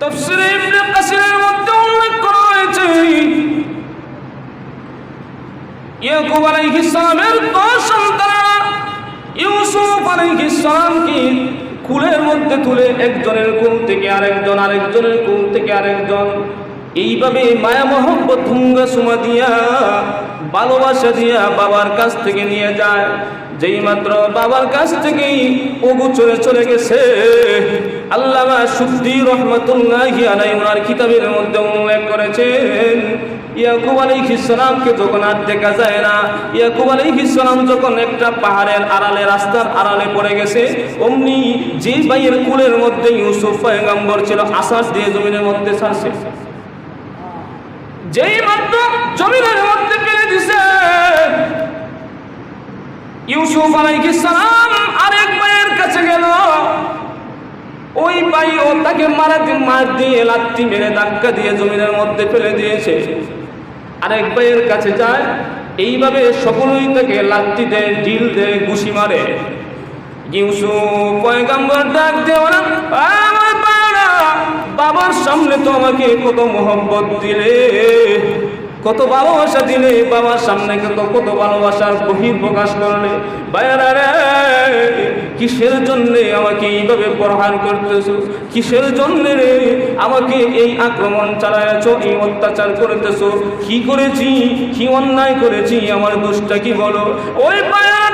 তাফসীরে ইবনে কাসিরের মধ্যে উল্লেখ করা হয়েছে ইয়াকুব আলাইহিস সালামের 10 সন্তানেরা ইউসুফ আলাইহিস সালামকে কুলের মধ্যে তুলে একজনের কুল থেকে আরেকজন, আরেকজনের কুল থেকে আরেকজন, এইভাবে মায়া মহব্বত হুঙ্গা সুমা দিয়া ভালোবাসা দিয়া বাবার কাছ থেকে নিয়ে যায়। যেই মাত্র বাবার কাছ থেকেই ওগু চলে গেছে, আল্লামা সুদ্দী রহমাতুল্লাহি আলাইহি ওনার কিতাবের মধ্যে উল্লেখ করেছেন ইয়াকুব আলাইহিস সালামকে যখন আর দেখা যায় না, ইয়াকুব আলাইহিস সালাম যখন একটা পাহাড়ের আড়ালে, রাস্তার আড়ালে পড়ে গেছে, অমনি যে ভাইয়ের কুলের মধ্যে ইউসুফ পয়গম্বর ছিল আসাস দিয়ে জমিনের মধ্যে ছাড়ছে। যেই মাত্র জমিনের মধ্যে ফেলে দিছে, ইউসুফ আলাইহিস সালাম আরেক ভাইয়ের কাছে গেল। ওই ভাইও তাকে মার দিয়ে লাথি মেরে ধাক্কা দিয়ে জমিনের মধ্যে ফেলে দিয়েছে। আরেক ভাইয়ের কাছে যায়, এইভাবে সকলেই তাকে লাথি দেয়, ঢিল দেয়, ঘুষি মারে। ইউসুফ পয়গম্বর ডাক দিয়ে বলে, আমার বাবার সামনে তো আমাকে কত মোহব্বত দিলে, কত ভালোবাসা দিলে, বাবার সামনে কত ভালোবাসার বহির প্রকাশ করলে, ভাইয়ারা রে কিসের জন্যে আমাকে এইভাবে প্রহার করতেছো, কিসের জন্যে রে আমাকে এই আক্রমণ চালাইছো, এই অত্যাচার করতেছো, কি করেছি, কি অন্যায় করেছি, আমার দোষটা কি বলো? ওই ভাইয়ারা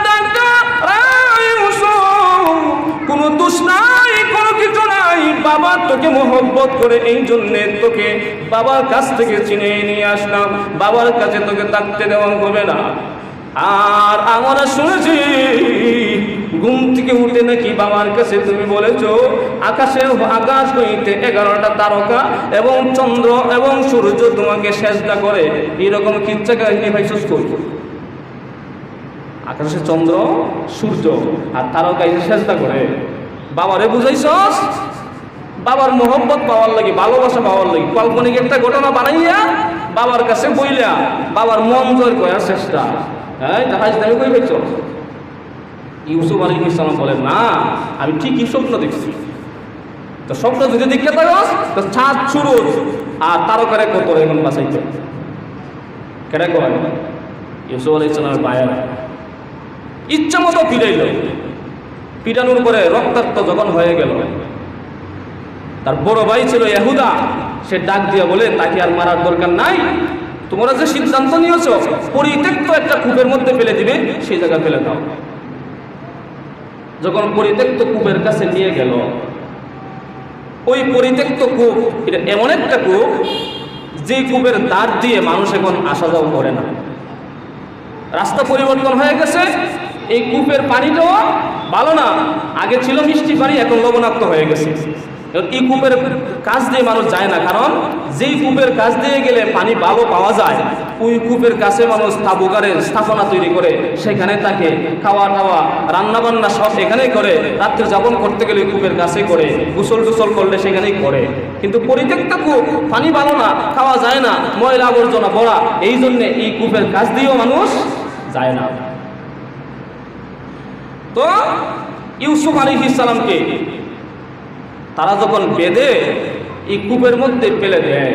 কোনো দোষ নাই, কোনো কিছু নাই, বাবা তোকে মোহব্বত করে এই জন্যে তোকে বাবার কাছ থেকে চিনে নিয়ে আসলাম, বাবার কাছে তোকে থাকতে দেওয়া হবে না। আর আমরা শুনেছি ঘুম থেকে উঠে নাকি বাবার কাছে তুমি বলেছো আকাশ হইতে 11টা তারকা এবং চন্দ্র এবং সূর্য তোমাকে সেজদা করে, এরকম কিচ্ছা কাহিনী ভাই শেষ করবো। আকাশে চন্দ্র, সূর্য আর তারকা এসে সেজদা করে, বাবারে বুঝাইছস? বাবার মোহব্বত পাওয়ার লাগি, ভালোবাসা পাওয়ার লাগি কাল্পনিক একটা ঘটনা বানাইয়া বাবার কাছে বইলা বাবার মন জয় করার চেষ্টা। হ্যাঁ, জাহাজ দাবি কই পেয়েছ? ইউসুফ আলাইহিস সালাম বলেন, না আমি ঠিকই স্বপ্ন দেখছি। তো স্বপ্ন যদি দেখতে থাকস তো চাঁদ, সূরজ আর তারকারে কত এখন বাঁচাইতে কেটে করেন। ইউসুফ আলাইহিস সালামের বায়ারা ইচ্ছা মতো পিটাইল, পিটানোর পরে রক্তাক্ত যখন হয়ে গেল, তার বড় ভাই ছিল ইহুদা, সে ডাক দিয়া বলে তাকে আর মারার দরকার নাই, তোমরা যে সিদ্ধান্ত নিয়েছো পরিত্যক্ত একটা কূপের মধ্যে ফেলে দিবে, সেই জায়গায় ফেলে দাও। যখন পরিত্যক্ত কূপের কাছে নিয়ে গেল, ওই পরিত্যক্ত কূপ এটা এমন একটা কূপ যে কূপের দ্বার দিয়ে মানুষ এখন আসা যাওয়া করে না, রাস্তা পরিবর্তন হয়ে গেছে। এই কূপের পানিটাও ভালো না, আগে ছিল মিষ্টি পানি, এখন লবণাক্ত হয়ে গেছে। এই কূপের কাছ দিয়ে মানুষ যায় না, কারণ যেই কূপের কাছ দিয়ে গেলে পানি ভালো পাওয়া যায়, ওই কূপের কাছে মানুষ তাবুগারের স্থাপনা তৈরি করে সেখানে তাকে খাওয়া টাওয়া রান্না বান্না সব এখানেই করে, রাত্রে যাপন করতে গেলে কূপের কাছে করে, গোসল টোসল করলে সেখানেই করে। কিন্তু পরিত্যক্ত কূপ, পানি ভালো না, খাওয়া যায় না, ময়লা আবর্জনা ভরা, এই জন্যে এই কূপের কাছ দিয়েও মানুষ যায় না। তো ইউসুফ আলাইহিস সালামকে তারা যখন বেঁধে এই কূপের মধ্যে ফেলে দেয়,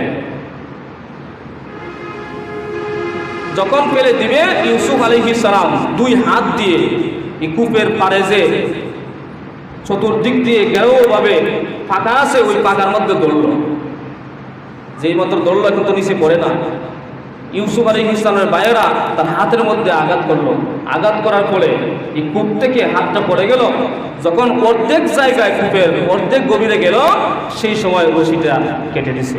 যখন ফেলে দিবে ইউসুফ আলাইহিস সালাম 2 হাত দিয়ে এই কূপের পাড়ে যে চতুর্দিক দিয়ে গেরোভাবে ফাঁকা আছে, ওই ফাঁকার মধ্যে দৌড়ল। যেই মাত্র দৌড়ল কিন্তু নিচে পড়ে না, ইউসুফ আলাইহিস সালামের ভাইয়েরা তার হাতের মধ্যে আঘাত করলো। আঘাত করার পরে এই কূপ থেকে হাতটা পড়ে গেল, যখন অর্ধেক জায়গায় কূপের অর্ধেক গভীরে গেল, সেই সময় রশিটা কেটে দিছে।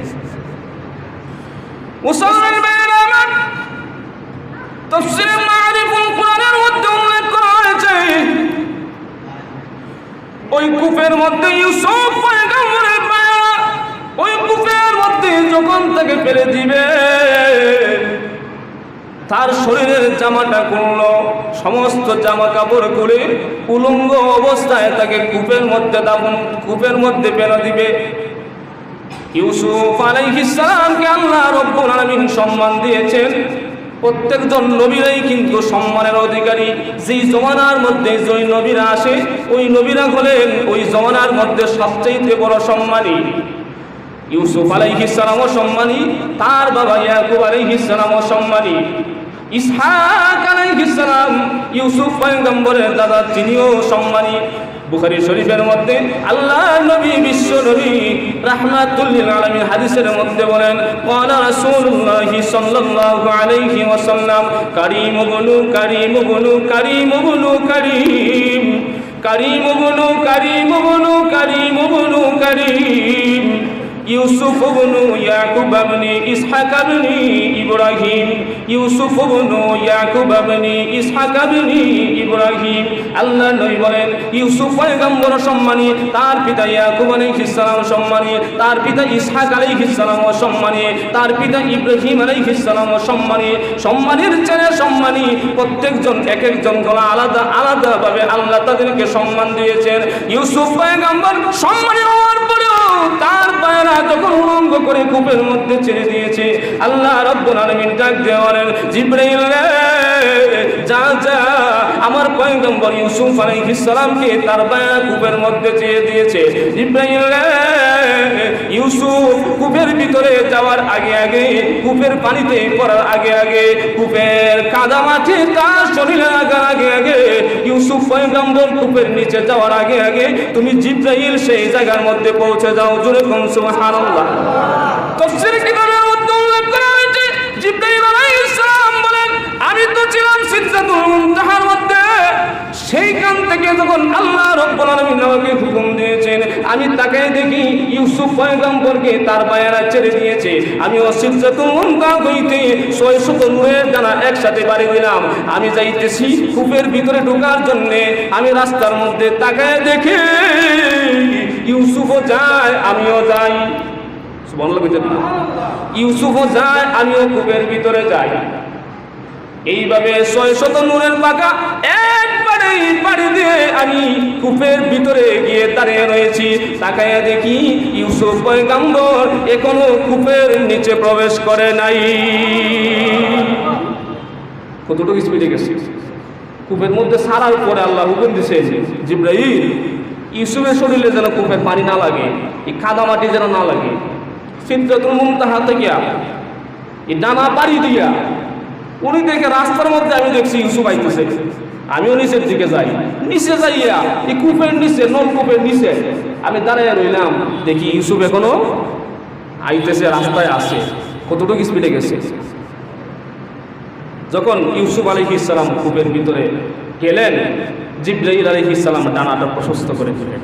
মুসলমান ভাইয়েরা আমার, তাফসীরে মারিফুল কুরআনের মধ্যে উল্লেখ করা হয়েছে ওই কূপের মধ্যে ইউসুফ পয়গম্বরের ভাইয়েরা ওই কূপের মধ্যে যখন তাকে ফেলে দিবে, তার শরীরের জামাটা খুললো, সমস্ত জামা কাপড় খুলে উলঙ্গ অবস্থায় তাকে কূপের মধ্যে ফেলে দিবে। ইউসুফ আলাইহিস সালামকে আল্লাহ রাব্বুল আলামিন সম্মান দিয়েছেন। প্রত্যেকজন নবীরাই কিন্তু সম্মানের অধিকারী। যেই জমানার মধ্যে যে নবীরা আসে, ওই নবীরা হলেন ওই জমানার মধ্যে সবচেয়ে বড় সম্মানী। ইউসুফ আলাইহিস সালামও সম্মানী, তার বাবা ইয়াকুব আলাইহিস সালামও সম্মানী, ইসহাক আলাইহিস সালাম ইউসুফ পয়গম্বরের দাদা তিনিও সম্মানী। বুখারী শরীফের মধ্যে আল্লাহ নবী বিশ্ব নবী রাহমাতুল লিল আলামিন হাদিসের মধ্যে বলেন, ক্বালা রাসূলুল্লাহ সাল্লাল্লাহু আলাইহি ওয়াসাল্লাম কারীম ইবনু কারীম ইবনু কারীম ইবনু কারীম কারীম ইবনু কারীম ইবনু কারীম ইবনু কারীম ইউসুফ ইবনু ইয়াকুব ইবনি ইসহাক ইবনি ইব্রাহিম ইউসুফ ইবনু ইয়াকুব ইবনি ইসহাক ইবনি ইব্রাহিম। আল্লাহ নবী বলেন ইউসুফ পয়গম্বর সম্মানী, তার পিতা ইয়াকুব আলাইহিস সালাম সম্মানী, তার পিতা ইসহাক আলাইহিস সালাম সম্মানী, তার পিতা ইব্রাহিম আলাইহিস সালাম সম্মানী। সম্মানের চেয়ে সম্মানী, প্রত্যেকজন এক একজন গলা আলাদা আলাদা ভাবে আল্লাহ তাদেরকে সম্মান দিয়েছেন। ইউসুফ পয়গম্বর সম্মানী হওয়ার পরেও তার পায়েরা যখন উলঙ্গ করে কূপের মধ্যে ছেড়ে দিয়েছে, আল্লাহ রাব্বুল আলামিন ডাক দিয়ে বলেন, জিবরাইল রে যা যা, আমার পয়গম্বর ইউসুফ আলাইহিস সালামকে তার পায়েরা কূপের মধ্যে ছেড়ে দিয়েছে। জিবরাইল রে ইউসুফ কূপের ভিতরে যাওয়ার আগে আগে, কূপের পানিতে পড়ার আগে আগে, কূপের কাদা মাটি তার শরীরে লাগার আগে আগে, ইউসুফ পয়গম্বর কূপের নিচে যাওয়ার আগে আগে তুমি জিবরাইল সেই জায়গার মধ্যে পৌঁছে যাও। জোরে কোন সুবহানাল্লাহ। তাফসীর কিতাবের মধ্যে উল্লেখ করা হয়েছে, জিবরাইল আলাইহিস সালাম বলেন, আমি তো ছিলাম সিদরাতুল মুনতাহার মধ্যে, সেইখান থেকে যখন আল্লাহ রাব্বুল আলামিন আমাকে হুকুম দিয়েছেন, আমি তাকাই দেখি ইউসুফ পয়গম্বরকে তার পায়েরা ছেড়ে দিয়েছে। আমি সিদরাতুল মুনতাহা হইতে 600 নূরের ডানা একসাথে বাড়ি দিলাম। আমি যাইতেছি কূপের ভিতরে ঢোকার জন্য, আমি রাস্তার মধ্যে তাকায় দেখে ইউসুফও যায় আমিও যাই। সুবহানাল্লাহ। ইউসুফও যায় আমিও কূপের ভিতরে যাই। এইভাবে 600 নূরের পাকা একবারে পাড়ি দিয়ে আমি কূপের ভিতরে গিয়ে দাঁড়িয়ে রয়েছি। তাকায় দেখি ইউসুফ পয়গম্বর এখনো কূপের নিচে প্রবেশ করে নাই। কতটুকু স্পিডে গেছে? কূপের মধ্যে সারার পরে আল্লাহ হুকুম দিছে, জিবরাইল ইউসুফের শরীরে যেন কূপের পানি না লাগে, এই কাদা মাটি যেন না লাগে। সিদরাতুল মুনতাহা থেকে এই ডানা পাড়ি দিয়া উনি দেখে রাস্তার মধ্যে আমি দেখছি ইউসুফ আইতেছে। আমিও নিচের দিকে যাই, নিচে যাইয়া এই কূপের নিচে, নলকূপের নিচে আমি দাঁড়াইয়া রইলাম। দেখি ইউসুফ এখনো আইতেছে, রাস্তায় আসে। কতটুকু স্পিডে গেছে? যখন ইউসুফ আলাইহিস সালাম কূপের ভিতরে গেলেন, জিবরাইল আলাইহিস সালাম ডানাটা প্রশস্ত করে দিলেন।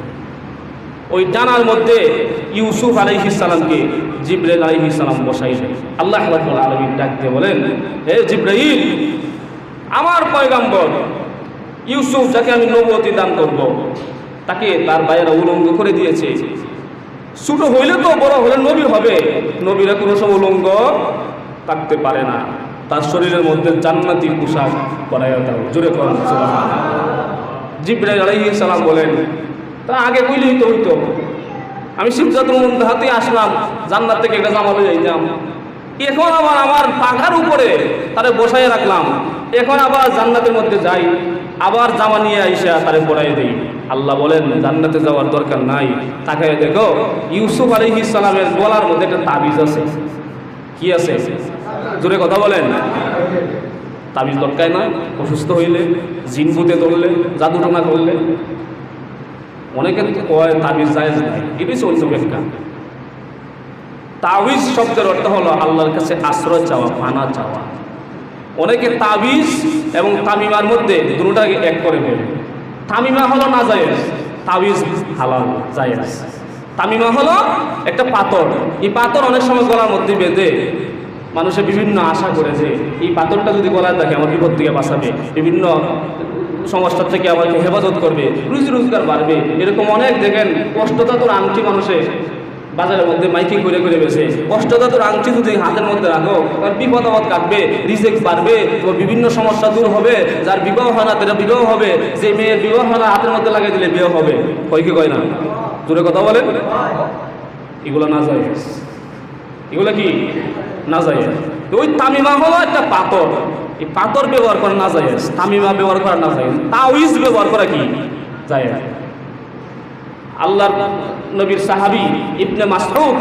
ওই ডানার মধ্যে ইউসুফ আলাইহিস সালামকে জিবরাইল আলাইহিস সালাম বসাইলেন। আল্লাহ রাব্বুল আলামিন ডাক দিয়ে বলেন, হে জিবরাইল, আমার পয়গম্বর ইউসুফ যাকে আমি নবুয়তি দান করব, তাকে তার বাইরে উলঙ্গ করে দিয়েছে। ছোট হইলে তো বড় হলে নবী হবে, নবীরা কোনো সময় উলঙ্গ থাকতে পারে না। তার শরীরের মধ্যে জান্নাতি পোশাক পরাইয়া দাও। জোরে করেন সুবহানাল্লাহ। জিবরাইল আলাইহিস সালাম বলেন, তা আগে কইলেই তো হইতো, আমি সিদরাতুল মুনতাহাতে আসলাম, জান্নাত থেকে একটা জামা লয়ে যাইতাম। এখন আবার আমার পাখার উপরে তারে বসাই রাখলাম, এখন আবার জান্নাতের মধ্যে যাই, আবার জামা নিয়ে আইসা তারে পরাই দেই। আল্লাহ বলেন, জান্নাতে যাওয়ার দরকার নাই। তাকায় দেখো ইউসুফ আলাইহিস সালামের গলার মধ্যে একটা তাবিজ আছে। কি আছে? জোরে কথা বলেন। তাবিজ লটকায় না? অসুস্থ হইলে, জিন ভূতে ধরলে, জাদু টোনা করলে, অনেকে কয় তাবিজ জায়েজ নাই, এটি চলছে ব্যাখ্যা। তাবিজ শব্দের অর্থ হলো আল্লাহর কাছে আশ্রয় চাওয়া, পানা চাওয়া। অনেকে তাবিজ এবং তামিমার মধ্যে দুটোটাকে এক করে ফেলে। তামিমা হলো নাজায়েজ, তাবিজ হালাল জায়েজ। তামিমা হলো একটা পাথর, এই পাথর অনেক সময় গলার মধ্যে বেঁধে মানুষের বিভিন্ন আশা করে যে এই পাথরটা যদি গলায় থাকে আমার বিপদ থেকে বাঁচাবে, বিভিন্ন সমস্যা থেকে আমাকে হেফাজত করবে, রুজি রোজগার বাড়বে। এরকম অনেক দেখেন কষ্টদাতুর আংটি মানুষের বাজারের মধ্যে মাইকিং করে করে বেছে। কষ্টদাতুর আংটি যদি হাতের মধ্যে রাখো, তার বিপদ আপদ কাটবে, রিজেক্ট বাড়বে, তোমার বিভিন্ন সমস্যা দূর হবে। যার বিবাহ হয় না তারা বিবাহ হবে, যে মেয়ের বিবাহ হয় না হাতের মধ্যে লাগিয়ে দিলে বিয়ে হবে। কয় কি কয় না? দূরে কথা বলেন। এগুলো না যায়, এগুলো কি না যায়। ওই তামিমা হলো একটা পাথর, এই পাথর ব্যবহার করা না যায়, তামিমা ব্যবহার করা না যায়। তাওয়িজ ব্যবহার করা কি যায়? আল্লাহর নবীর সাহাবী ইবনে মাসউদ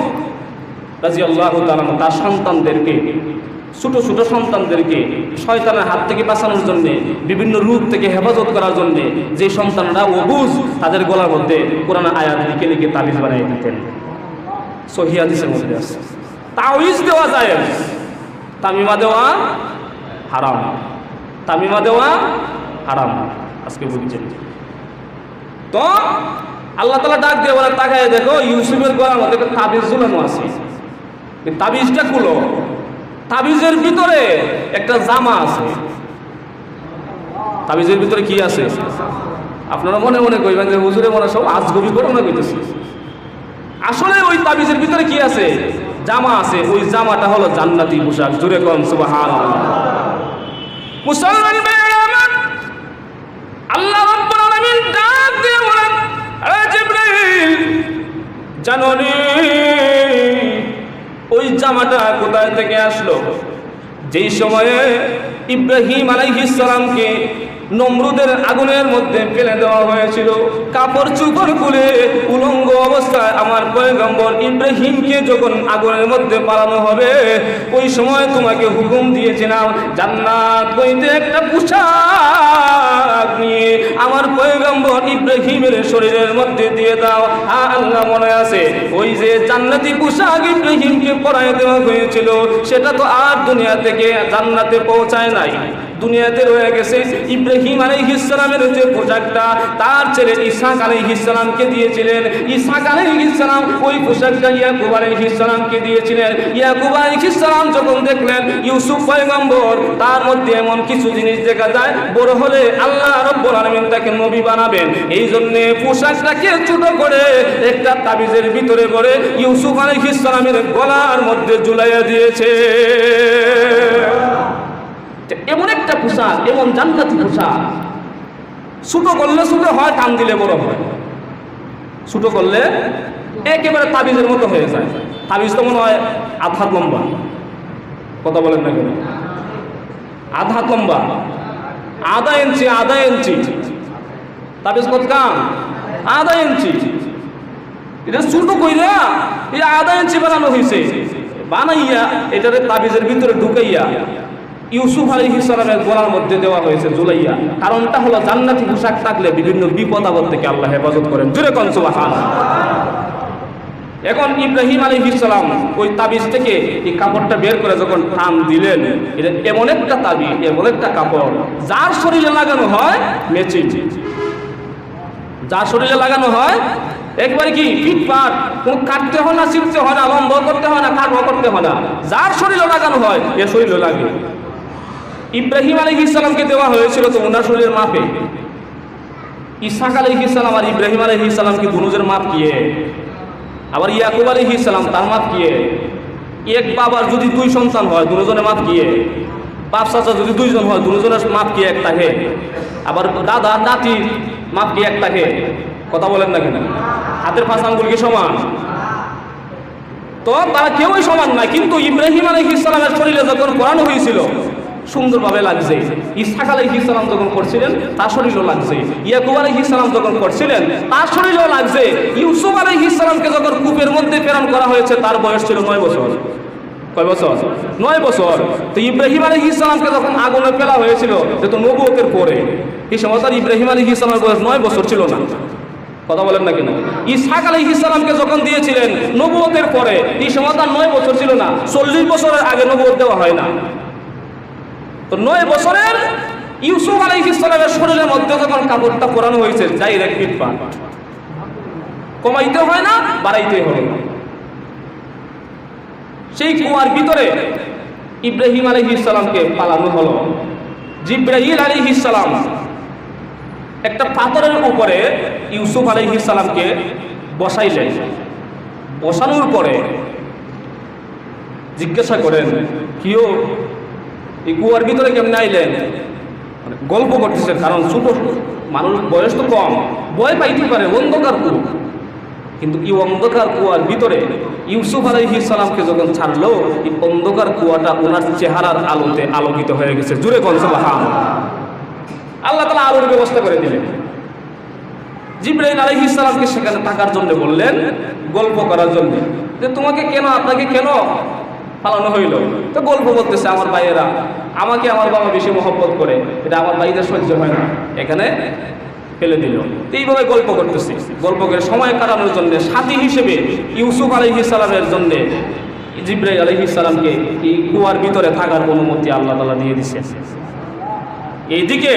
রাদিয়াল্লাহু তাআলা তার সন্তানদেরকে, ছোট ছোট সন্তানদেরকে শয়তানের হাত থেকে বাঁচানোর জন্য, বিভিন্ন রূপ থেকে হেফাজত করার জন্য যে সন্তানরা অবুঝ তাদের গলার মধ্যে কোরআন আয়াত লিখে লিখে তাবিজ বানিয়ে দিতেন। সহিহ হাদিসের মধ্যে আছে। তাবিজ দেওয়া যায়, তামিমা দেওয়া হারাম, তামিমা দেওয়া হারাম। আজকে বুঝছেন তো আল্লাহ তাআলা ডাক দিয়ে বলে, তাকায় দেখো ইউসুফের গলার মধ্যে একটা তাবিজ ঝুলানো আছে, তাবিজটা খুলো। তাবিজের ভিতরে একটা জামা আছে। তাবিজের ভিতরে কি আছে? আপনারা মনে মনে কইবেন যে হুজুরে মনে সব আজগবি ঘটনা কইতেছে। আসলে ওই তাবিজের ভিতরে কি আছে? জামা আছে। ওই জামাটা হলো জান্নাতি পোশাক। জোরে কোন সুবহানাল্লাহ। মুসলমান ভাইরা আমার, আল্লাহ রাব্বুল আলামিন ডাক দিয়ে বলেন, এ জিবরাইল, জানোনি ওই জামাটা কোথায় থেকে আসলো? যেই সময়ে ইব্রাহিম আলাইহিস সালামকে নমরুদের আগুনের মধ্যে ফেলে দেওয়া হয়েছিল, কাপড় চোপড় খুলে উলঙ্গ অবস্থায় আমার পয়গম্বর ইব্রাহিমকে যখন আগুনের মধ্যে পালানো হবে, ওই সময় তোমাকে হুকুম দিয়েছিলাম জান্নাত হইতে একটা পোশাক নিয়ে আমার পয়গম্বর ইব্রাহিমের শরীরের মধ্যে দিয়ে দাও। আল্লাহ মনে আছে ওই যে জান্নাতি পোশাক ইব্রাহিমকে পরায় দেওয়া হয়েছিল, সেটা তো আর দুনিয়া থেকে জান্নাতে পৌঁছায় নাই, দুনিয়াতে রয়ে গেছে। ইব্রাহিম আলাইহিস সালামের যে পোশাকটা তার ছেলে ইসহাক আলাইহিস সালামকে দিয়েছিলেন, ইসহাক আলাইহিস সালাম ওই পোশাকটা ইয়াকুব আলাইহিস সালামকে দিয়েছিলেন। ইয়াকুব আলাইহিস সালাম যখন দেখলেন ইউসুফ পয়গম্বর, তার মধ্যে এমন কিছু জিনিস দেখা যায় বড় হলে আল্লাহ রাব্বুল আলামিন তাকে নবী বানাবেন, এই জন্য পোশাকটাকে ছোট করে একটা তাবিজের ভিতরে করে ইউসুফ আলাইহিস সালামের গলার মধ্যে ঝুলাইয়া দিয়েছে। এমন একটা পোশাক, এমন জান্নাতি পোশাক, ছোট করলে ছোট হয়, টান দিলে বড় হয়। ছোট করলে একেবারে তাবিজের মতো হয়ে যায়। তাবিজ তো মনে হয় আধ হাত লম্বা, কথা বলেন না কেন? আধ হাত লম্বা, আধা ইঞ্চি, আধা ইঞ্চি তাবিজ কত কাম? আধা ইঞ্চি। এটা ছোট কইরা এই আধা ইঞ্চি বানানো হয়েছে, বানাইয়া এটারে তাবিজের ভিতরে ঢুকাইয়া ইউসুফ আলাইহিস সালামের গলার মধ্যে দেওয়া হয়েছে ঝুলাইয়া। কারণটা হলো জান্নাতি পোশাক থাকলে বিভিন্ন বিপদ আপদ থেকে আল্লাহ হেফাজত করেন। জোরে কোন সুবহানাল্লাহ। এখন ইব্রাহিম আলাইহিস সালাম ওই তাবিজ থেকে এই কাপড়টা বের করে যখন টান দিলেন, এটা এমন একটা তাবিজ, এমন একটা কাপড় যার শরীরে লাগানো হয় ম্যাচিং, যার শরীরে লাগানো হয় একবারে কি ফিটফাট, কোনো কাটতে হয় না, ছিঁড়তে হয় না, লম্ব করতে হয় না, কাটবো করতে হয় না, যার শরীরে লাগানো হয় এ শরীরে লাগে। ইব্রাহিম আলাইহিস সালামকে দেওয়া হয়েছিল তো ওনার শরীরের মাপে। ইসহাক আলাইহিস সালাম আর ইব্রাহিম আলাইহিস সালাম কি দুজনের মাপ কি? আবার ইয়াকুব আলাইহিস সালাম তার মাপ কি? এক বাবার যদি দুই সন্তান হয় দুজনের মাপ কি? বাপ চাচা যদি দুইজন হয় দুজনের মাপ কি এক থাকে? আবার দাদা নাতির মাপ কি এক থাকে? কথা বলেন না কেন? হাতের পাঁচ আঙ্গুল কি সমান? তো তারা কেউই সমান না। কিন্তু ইব্রাহিম আলাইহিস সালামের শরীরে যখন পরানো হয়েছিল সুন্দরভাবে লাগছে, ইসহাক আলাইহিস সালাম যখন করছিলেন তার শরীরও লাগছে, ইয়াকুব আলাইহিস সালাম যখন করছিলেন তার শরীরও লাগছে। ইউসুফ আলাইহিস সালামকে যখন কূপের মধ্যে প্রেরণ করা হয়েছে তার বয়স ছিল 9 বছর। কয় বছর? 9 বছর। তো ইব্রাহিম আলাইহিস সালামকে যখন আগুনে ফেলা হয়েছিল যেহেতু নবুয়তের পরে, এই সময় তার ইব্রাহিম আলাইহিস সালামের বয়স 9 বছর ছিল না। কথা বলেন না কেন? ইসহাক আলাইহিস সালামকে যখন দিয়েছিলেন নবুয়তের পরে, এই সময় তার 9 বছর ছিল না। 40 বছরের আগে নবুয়ত দেওয়া হয় না। তো 9 বছরের ইউসুফ আলাইহিস সালামের শরীরের মধ্যে যখন কাপড়টা পরানো হয়েছে ডাইরেক্ট ফিটফাট, কমাইতে হয় না, বাড়াইতে হয় না। সেই কুয়ার ভিতরে ইব্রাহিম আলাইহিস সালামকে পালানো হলো। জিবরাইল আলাইহিস সালাম একটা পাথরের উপরে ইউসুফ আলাইহিস সালামকে বসাইলেন। বসানোর পরে জিজ্ঞাসা করেন, কিও এই কুয়ার ভিতরে কেমন আইলেন? গল্প করতেছেন, কারণ ছোট মানুষ, বয়স তো কম, ভয় পাইতে পারে, অন্ধকার কুয়া। কিন্তু এই অন্ধকার কুয়ার ভিতরে ইউসুফ আলাইহিস সালামকে যখন ছাড়লো, এই অন্ধকার কুয়াটা ওনার চেহারার আলোতে আলোকিত হয়ে গেছে। জুড়ে কোন সুবহানাল্লাহ। আল্লাহ তাআলা আলোর ব্যবস্থা করে দিলেন। জিবরাইল আলাইহিস সালামকে সেখানে থাকার জন্য বললেন, গল্প করার জন্য, যে তোমাকে কেন, আপনাকে কেন পালানো হইল? তো গল্প করতেছে, আমার ভাইয়েরা, আমাকে আমার বাবা বেশি মহব্বত করে, এটা আমার ভাইদের সহ্য হয় না, এখানে ফেলে দিল। এইভাবে গল্প করতেছে, গল্প করে সময় কাটানোর জন্য সাথী হিসেবে ইউসুফ আলাইহিস সালামের জন্য জিবরাইল আলাইহিস সালামকে এই কুয়ার ভিতরে থাকার অনুমতি আল্লাহ তাআলা দিয়ে দিয়েছেন। এইদিকে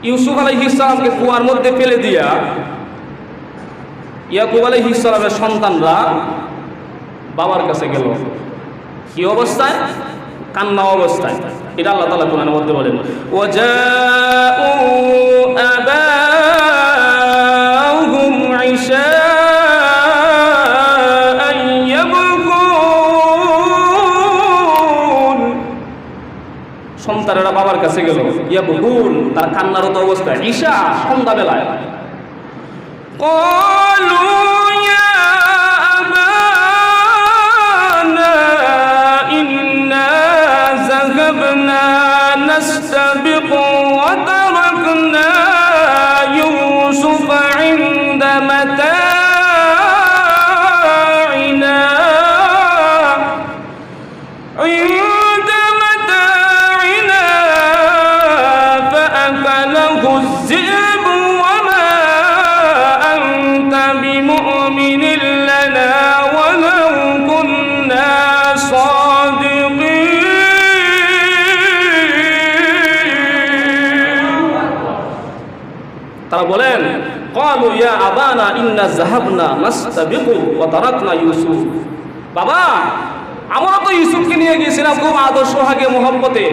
ইউসুফ আলাইহিস সালামকে কুয়ার মধ্যে ফেলে দিয়া ইয়াকুব আলাইহিস সালামের সন্তানরা বাবার কাছে গেল। কি অবস্থায়? কান্না অবস্থায়। এটা আল্লাহ তাআলা কোরআনের মধ্যে বলেন, ওয়াজাউ আবাহুম ইশাআন ইয়াবকুন। সন্তানেরা বাবার কাছে গেল, ইয়াবকুন, তার কান্নারত অবস্থায়, ঈশা, সন্ধ্যাবেলায়। قالوا يا أبانا إنا ذهبنا نستبق وتركنا يوسف عند متاعنا فأكله الذئب وما أنت بمؤمن لنا ولو كنا صادقين। তারা বলেন, قالوا يا أبانا إنا ذهبنا نستبق وتركنا يوسف। বাবা, আমরা তো ইউসুফকে নিয়ে গিয়েছিলাম খুব আদর্শ হাগে মোহব্বতে,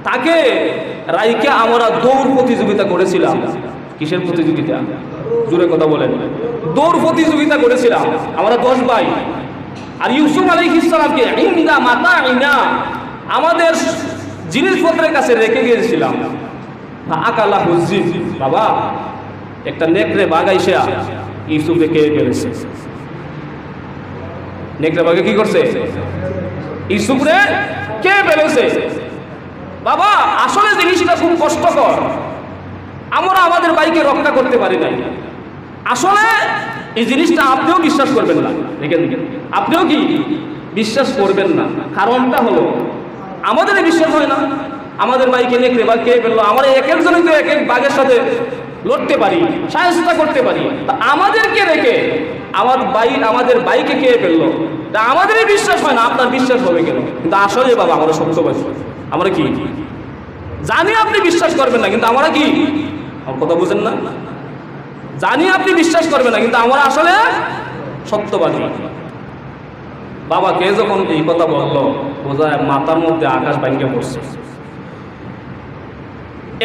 তাকে রাইকে আমরা দৌড় প্রতিযোগিতা করেছিলাম। কিসের প্রতিযোগিতা? জোরে কথা বলেন। দৌড় প্রতিযোগিতা করেছিলাম আমরা 10 ভাই। আর ইউসুফ আলাইহিস সালামকে ইনদা মাতাইনা, আমাদের জিনিসপত্রের কাছে রেখে গিয়েছিলাম। আকালাহু যিব, বাবা একটা নেকড়ে বাগাইছে ইউসুফকে খেয়ে ফেলেছে। নেকড়ে বাগে কি করছে? ইউসুফরে খেয়ে ফেলেছে। বাবা, আসলে জিনিসটা খুব কষ্টকর, আমরা আমাদের ভাইকে রক্ষা করতে পারি নাই। আসলে এই জিনিসটা আপনিও বিশ্বাস করবেন না, দেখেন আপনিও কি বিশ্বাস করবেন না। কারণটা হলো আমাদের বিশ্বাস হয় না, আমাদের ভাইকে নেকড়ে বাঘ খেয়ে ফেললো। আমরা এক একজনই তো এক এক বাঘের সাথে লড়তে পারি, সাহায্য করতে পারি, তা আমাদেরকে রেখে আমাদের ভাইকে খেয়ে ফেললো, তা আমাদেরই বিশ্বাস হয় না, আপনার বিশ্বাস হবে কেন? কিন্তু আসলে বাবা আমরা সত্যবাদী, আমরা কি জানি আপনি বিশ্বাস করবেন না, কিন্তু আমরা কি, আমার কথা বুঝেন না, জানি আপনি বিশ্বাস করবেন না, কিন্তু আমরা আসলে সত্যবাদী। বাবাকে যখন এই কথা বললো, বোঝায় মাথার মধ্যে আকাশ ভাঙ্গে পড়ছে।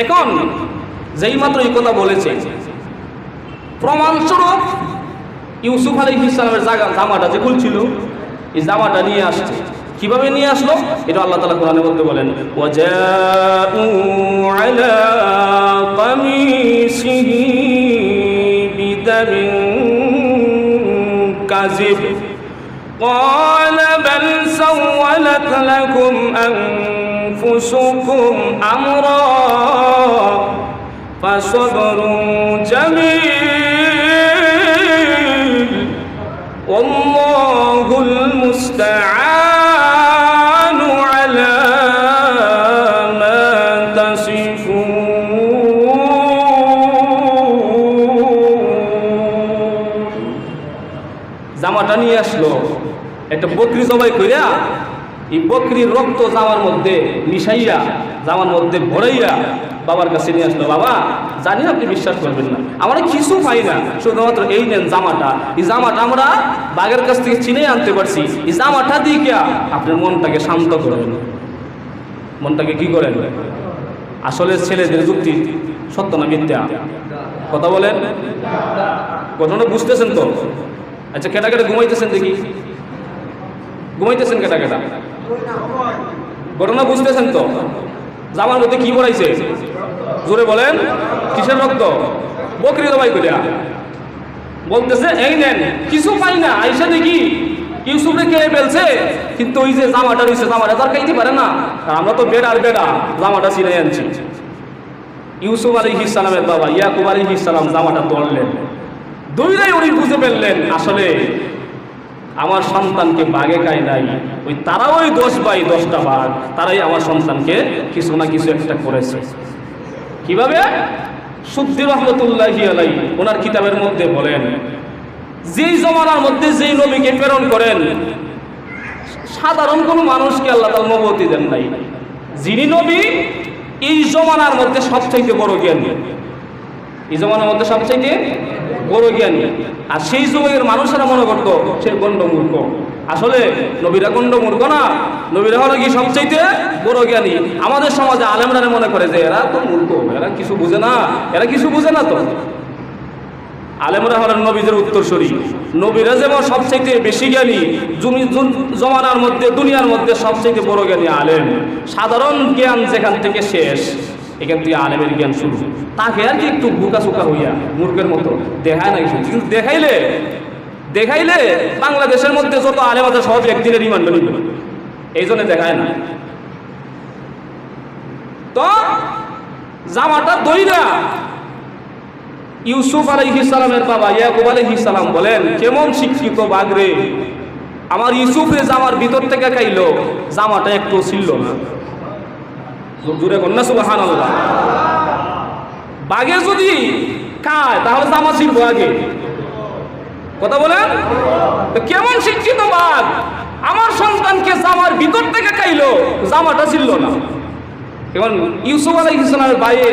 এখন যেই মাত্র এই কথা বলেছে, প্রমাণস্বরূপ ইউসুফ আলাইহিস সালামের জামাটা যে খুলছিল, এই জামাটা নিয়ে আসছে। কিভাবে নিয়ে আসলো এটা আল্লাহ তাআলা কোরআনের মধ্যে বলেন, ওয়াজাউ আলা কামিসিহি বিদামিন কাযিব قال بل سولت لكم أنفسكم أمرا فصبر جميل والله المستعان على ما تصفون। জামাটা নিয়ে আসলো, একটা বকরি জবাই কইরা এই বকরির রক্ত জামার মধ্যে মিশাইয়া, জামার মধ্যে ভরাইয়া বাবার কাছে নিয়ে আসলো। বাবা, জানি আপনি বিশ্বাস করবেন না, আমরা কিছু পাই না, শুধুমাত্র এই নেন জামাটা। এই জামাটা আমরা বাঘের কাছ থেকে চিনে আনতে পারছি, এই জামাটা দিয়ে কে আপনার মনটাকে শান্ত করবেন, মনটাকে কি করেন। আসলে ছেলেদের যুক্তি সত্য না মিথ্যা? কথা বলেন, ঘটনা বুঝতেছেন তো? আচ্ছা, কেটা কেটে ঘুমাইতেছেন দেখি, ঘুমাইতেছেন কেটা কেটা, ঘটনা বুঝতেছেন তো? জামার মধ্যে কি ভরাইছে? জোরে বলেন, কিসের রক্ত? বকরি জবাই করিয়া। বলতেছে এই নেন, কিছু পাই না, আইসা দেখি ইউসুফরে খেয়ে ফেলছে, কিন্তু ওই যে জামাটা রয়েছে, জামাটা তার খাইতে পারে না, আমরা তো বেড়ার বেড়া জামাটা ছিঁড়ে আনছি। ইউসুফ আলাইহিস সালামের বাবা ইয়াকুব আলাইহিস সালাম জামাটা ধরলেন, দুইটাই উনি বুঝে ফেললেন আসলে আমার সন্তানকে বাঘে খায় নাই, ওই তারা ওই 10 বাই 10টা বাঘ, তারাই আমার সন্তানকে কিছু না কিছু একটা করেছে। কিভাবে? সুদ্দি রহমতুল্লাহি আলাইহি ওনার কিতাবের মধ্যে বলেন, যেই জমানার মধ্যে যেই নবীকে প্রেরণ করেন সাধারণ কোনো মানুষকে আল্লাহ তাআলা নবুয়তি দেন নাই। যিনি নবী এই জমানার মধ্যে সবচাইতে বড় জ্ঞানী, এই জমানার মধ্যে সবচাইতে বড় জ্ঞানী। আর সেই যুগের মানুষেরা মনে করতো সে গণ্ডমূর্খ। আসলে নবীরা গণ্ডমূর্খ না, নবীরা হলো কি সবচাইতে বড় জ্ঞানী। আমাদের সমাজে আলেমরা মনে করে যে এরা তো মূর্খ, এরা কিছু বুঝে না, এরা কিছু বুঝে না। তো আলেমরা হলেন নবীদের উত্তরসূরি। নবীরা যেমন সবচাইতে বেশি জ্ঞানী, জমানার মধ্যে দুনিয়ার মধ্যে সবচাইতে বড় জ্ঞানী আলেম। সাধারণ জ্ঞান যেখান থেকে শেষ, এখান থেকে আলেমের জ্ঞান শুরু। তাকে আর কি একটু বুকাচুকা হইয়া মূর্খের মতো দেখায় না কিছু, কিন্তু দেখাইলে বাংলাদেশের মধ্যে যত আলেম আছে সব একদিনের রিমান্ড নিবে, এই জন্য দেখায় না। তো জামাটা দইরা ইউসুফ আলাইহিস সালামের বাবা ইয়াকুব আলাইহিস সালাম বলেন, কেমন শিক্ষিত বাগরে, আমার ইউসুফে জামার ভিতর থেকে খাইলো, জামাটা একটু ছিল না। জোরে কন্যা সুবহানাল্লাহ। বাঘে যদি খায় তাহলে জামা ছিলবো আগে, কথা বলেন। কেমন শিক্ষিত বাঘ, আমার সন্তানকে জামার ভিতর থেকে খাইলো, জামাটা ছিল না। এখন ইউসুফ আলাইহিস সালামের ভাইয়ে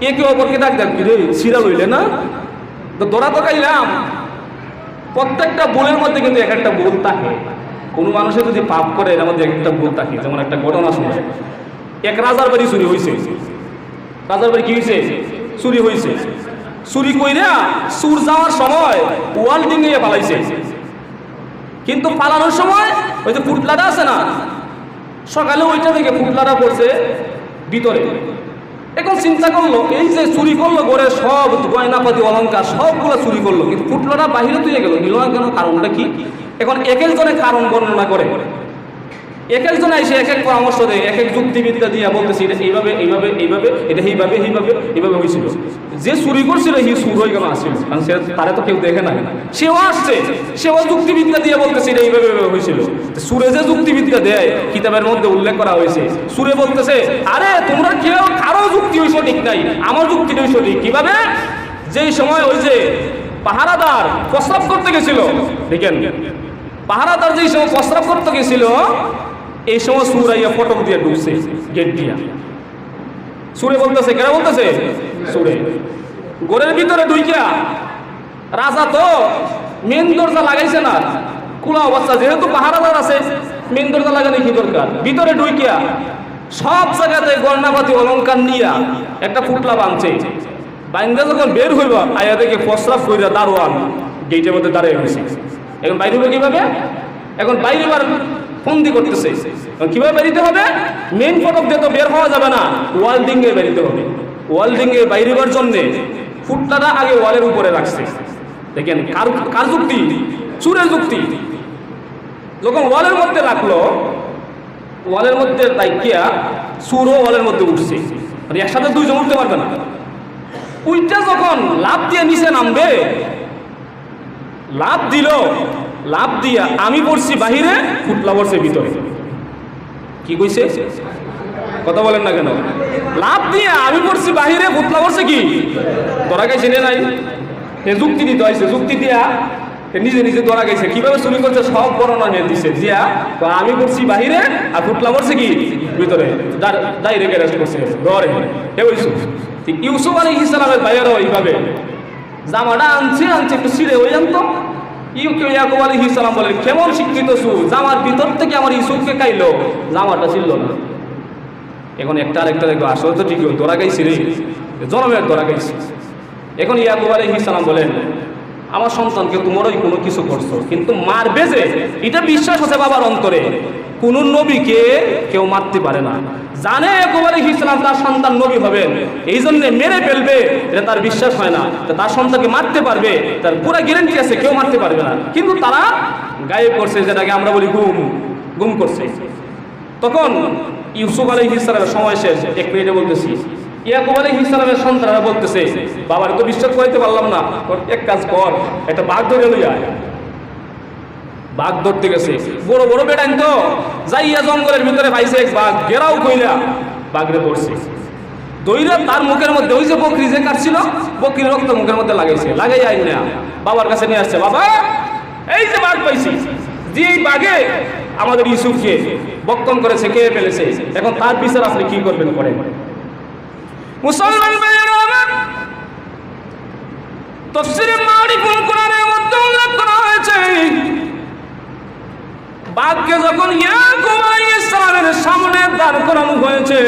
একে অপরকে ডাক রে ছিড়া লইলে না, তো দৌড়া তো খাইলাম। প্রত্যেকটা বোনের মধ্যে কিন্তু এক একটা বোল থাকে। কোনো মানুষের যদি পাপ করে এর মধ্যে একটা বোল থাকে। যেমন একটা ঘটনা শুনে, এক রাজার বাড়ি চুরি হয়েছে। রাজার বাড়ি কি হয়েছে? চুরি হয়েছে। চুরি কইরা চুর যাওয়ার সময় ওয়াল ডিঙিয়ে পালাইছে। কিন্তু পালানোর সময় ওই যে পুটলাটা আছে না, সকালে ওইটা থেকে পুটলাটা পড়ছে ভিতরে। এখন চিন্তা করলো, এই যে চুরি করলো ঘরে সব গয়নাপাতি অলঙ্কার সবগুলো চুরি করলো, কিন্তু পুটলাটা বাহিরে তুলে গেল, নিল না কেন? কারণটা কি? এখন এক একজনে কারণ বর্ণনা করে, এক একজন এসে এক এক পরামর্শ দেয়, এক এক যুক্তিবিদ্যা দিয়ে বলতেছে এটা এইভাবে এইভাবে এইভাবে, এটা এইভাবে এইভাবে এইভাবে হয়েছিল। যে চুরি করছিল হি চুর হয়ে কেন আসছিল? কারণ সে তারে তো কেউ দেখে না, সেও আসছে, সেও যুক্তিবিদ্যা দিয়ে বলতেছে এটা এইভাবে এইভাবে হয়েছিল। সুরে যে যুক্তিবিদ্যা দেয় কিতাবের মধ্যে উল্লেখ করা হয়েছে, সুরে বলতেছে আরে তোমরা কেউ কারো যুক্তি সঠিক নাই, আমার যুক্তিটাই সঠিক। কিভাবে? যেই সময় ওই যে পাহারাদার প্রস্রাব করতে গেছিল, দেখেন পাহারাদার যেই সময় প্রস্রাব করতে গেছিল, এই সময় সুরাইয়া ফটক দিয়ে ঢুকছে গেট দিয়া। সুরে বলতেছে, কেন বলতেছে? সুরে ঘরের ভিতরে ঢুইকা, রাজা তো মেন দরজা লাগাইছে না, খোলা অবস্থা, যেহেতু পাহারাদার আছে মেন দরজা লাগানো কি দরকার? ভিতরে ঢুইকা সব জায়গাতে গয়নাপাতি অলঙ্কার নিয়া একটা পুটলা বাঁধছে। বাইন্দা যখন বের হইবা আয়া থেকে প্রস্রাব কইরা দারোয়ান গেটের মধ্যে দাঁড়িয়ে গেছে। এখন বাইরে হবে কিভাবে? এখন বাইরে ফন্দি করতেছে। কিভাবে বেরিতে হবে? মেন ফটক দিয়ে তো বের হওয়া যাবে না, ওয়াল ডিঙ্গে বেরিতে হবে। ওয়াল ডিঙ্গে বাইরেবার জন্য ফুটলাটা আগে ওয়ালের উপরে রাখছে। দেখেন কার যুক্তি? চুরের যুক্তি। যখন ওয়ালের মধ্যে রাখলো, ওয়ালের মধ্যে তাইকিয়া চুরও ওয়ালের মধ্যে উঠছে, মানে একসাথে দুইজন উঠতে পারবে না। উইটা যখন লাভ দিয়ে নিচে নামবে, লাভ দিল, লাভ দিয়া আমি পড়ছি বাহিরে, ফুটলা পড়ছে ভিতরে। কি কইছে? কথা বলেন না কেন? লাভ দিয়া আমি পড়ছি বাহিরে, ফুটলা পড়ছে কি ধরা গেছে নাই? যুক্তি দিতে হয়েছে, যুক্তি দিয়া নিজে নিজে ধরা গেছে। কিভাবে চুরি করছে সব বর্ণনা নিয়ে দিচ্ছে, দিয়া আমি পড়ছি বাহিরে আর ফুটলা পড়ছে কি ভিতরে, ডাইরেক্ট অ্যারেস্ট করছে ধরে। ইউসুফ আলাইহিস সালামের ভাইয়েরাও এইভাবে জামাটা আনছে একটু ছিঁড়ে হয়ে জানতো। ইয়াকুব আলাইহিস সালাম বলেন, কেমন শিক্ষিত চুর, জামার ভিতর থেকে আমার ইউসুফকে খাইলো, জামাটা ছিল না। এখন একটা আরেকটা দেখো, আসলে তো ঠিকই ধরা গাইছি রে, জনমের ধরা গাইছি। এখন ইয়াকুব আলাইহিস সালাম বলেন, আমার সন্তানকে তোমরাই কোনো কিছু করছো, কিন্তু মারবে যে এটা বিশ্বাস আছে বাবার অন্তরে। কোন নবীকে কেউ মারতে পারে না, জানে ইয়াকুব আলাইহিস সালাম তার সন্তান নবী হবেন, এই জন্য মেরে ফেলবে, এটা তার বিশ্বাস হয় না। তার সন্তানকে মারতে পারবে, তার পুরো গ্যারান্টি আছে কেউ মারতে পারবে না। কিন্তু তারা গায়েব করছে, যেটাকে আমরা বলি গুম করছে। তখন ইউসুফ আলাইহিস সালামের সময় শেষ, এক মিনিটে বলতেছি, ইয়াকুব আলাইহিস সালামের সন্তানরা বলতেছে, বাবার তো বিশ্বাস করতে পারলাম না, এক কাজ কর, একটা বাঘ ধরে লই আয়। বাঘ ধরতে গেছে, বড় বড় বেটাইন তো, যাইয়া জঙ্গলের ভিতরে পাইছে এক বাঘ, গেরাও কইলা বাঘরে ধরছে। দইরা তার মুখের মধ্যে ওই যে বকরি যে কাটছিল, বকরির রক্ত মুখের মধ্যে লাগাইছে, লাগাই আইন না বাবার কাছে নিয়ে আসছে, বাবা এই যে বাঘ পাইছি, যে এই বাঘে আমাদের ইউসুফকে বক্ষণ করেছে, খেয়ে ফেলেছে, এখন তার বিচার আপনি কি করবেন করেন। মুসলমান ভাইয়েরা আমার, তাফসীরে মারিফুল কোরআনের মধ্যে উল্লেখ করা হয়েছে, বাঘকে যখন ইয়াকুব আলাইহিস সালামের সামনে দাঁড় করানো হয়েছে,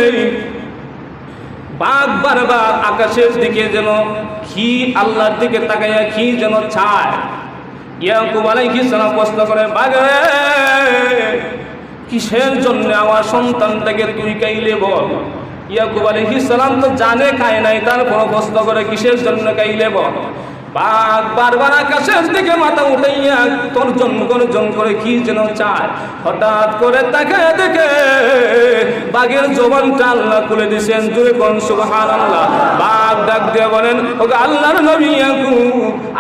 বাঘ বারবার আকাশের দিকে যেন কি আল্লাহর দিকে তাকাইয়া কি যেন চায়। ইয়াকুব আলাইহিস সালাম প্রশ্ন করে, বাঘে কিসের জন্য আমার সন্তানটাকে তুই কাইলে বল। ইয়াকুব আলাইহিস সালাম তো জানে খায় নাই, তারপর প্রশ্ন করে কিসের জন্য কাইলে বল। বাঘ বারবার আকাশের দিকে মাথা উঠাইয়া গর্জন করে কি যেন চায়। হঠাৎ করে তাকায় দেখে বাঘের জবানটা আল্লাহ খুলে দিয়েছেন, জোরে কোন সুবহানাল্লাহ। বাঘ ডাক দিয়ে বলেন, ওগো আল্লাহর নবী ইয়াকুব,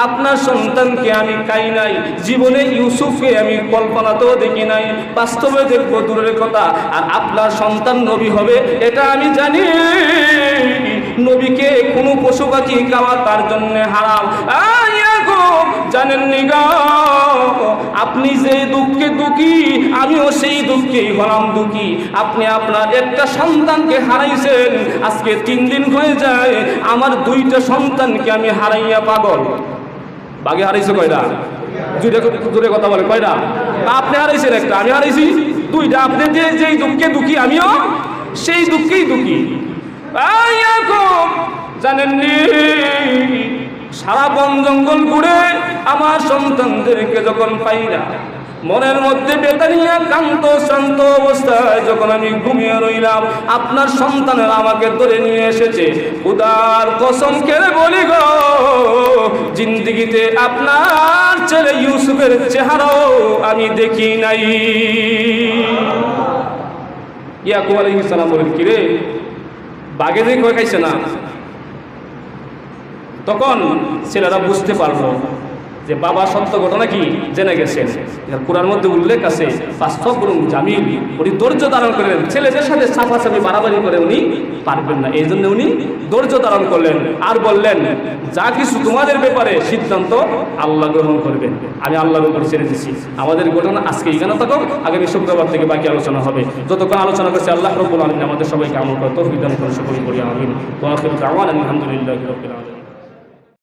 আপনার সন্তানকে আমি খাই নাই, জীবনে ইউসুফকে আমি কল্পনাতেও দেখি নাই, বাস্তবে দেখবো দূরের কথা, আর আপনার সন্তান নবী হবে এটা আমি জানি। নবীকে কোনো পশু পাখি খাওয়া তার জন্য হারাম। জানেননি গো, আপনি যে দুঃখে দুঃখী, আমিও সেই দুঃখেই হলাম দুঃখী। আপনি আপনার একটা সন্তানকে হারাইছেন, আজকে 3 দিন হয়ে যায়, আমার 2টা সন্তানকে আমি হারাইয়া পাগল। বাগে হারাইছে কয়টা? 2টা। দূরে কথা বলে কয়টা? আপনি হারাইছেন একটা, আমি হারাইছি 2টা। আপনি যেই দুঃখে দুঃখী, আমিও সেই দুঃখেই দুঃখী। জানেননি, সারা বন জঙ্গল ঘুরে আমার সন্তানদেরকে যখন পাই না, মনের মধ্যে বেতানিয়া কান্ত শান্ত অবস্থায় যখন আমি ঘুমিয়ে রইলাম, আপনার সন্তানেরা আমাকে ধরে নিয়ে এসেছে। খোদার কসম করে বলি গো, জিন্দেগিতে আপনার ছেলে ইউসুফের চেহারাও আমি দেখি নাই। ইয়াকুব আলাইহিস সালাম বলেন, কি রে বাঘে দিয়ে কয় খাইছে না? তখন ছেলেরা বুঝতে পারলো যে বাবা সত্য ঘটনা কি জেনে গেছেন। কুরআনের মধ্যে উল্লেখ আছে, ফাসতাবরুন জামিল, উনি ধৈর্য ধারণ করলেন। ছেলেদের সাথে সাফাসাফি বাড়াবাড়ি করে উনি পারবেন না, এই জন্য উনি ধৈর্য ধারণ করলেন, আর বললেন যা কিছু তোমাদের ব্যাপারে সিদ্ধান্ত আল্লাহ গ্রহণ করবেন, আমি আল্লাহর উপর ছেড়ে দিচ্ছি। আমাদের ঘটনা আজকে এখানে থাকুক, আগামী শুক্রবার থেকে বাকি আলোচনা হবে। যতক্ষণ আলোচনা করছে আল্লাহ রাব্বুল আলামিন আমাদের সবাইকে আমল করার তৌফিক দান করুন, সকলেই বলি আমিন। ওয়া আখিরু দাওয়ানা আলহামদুলিল্লাহি রাব্বিল আলামিন।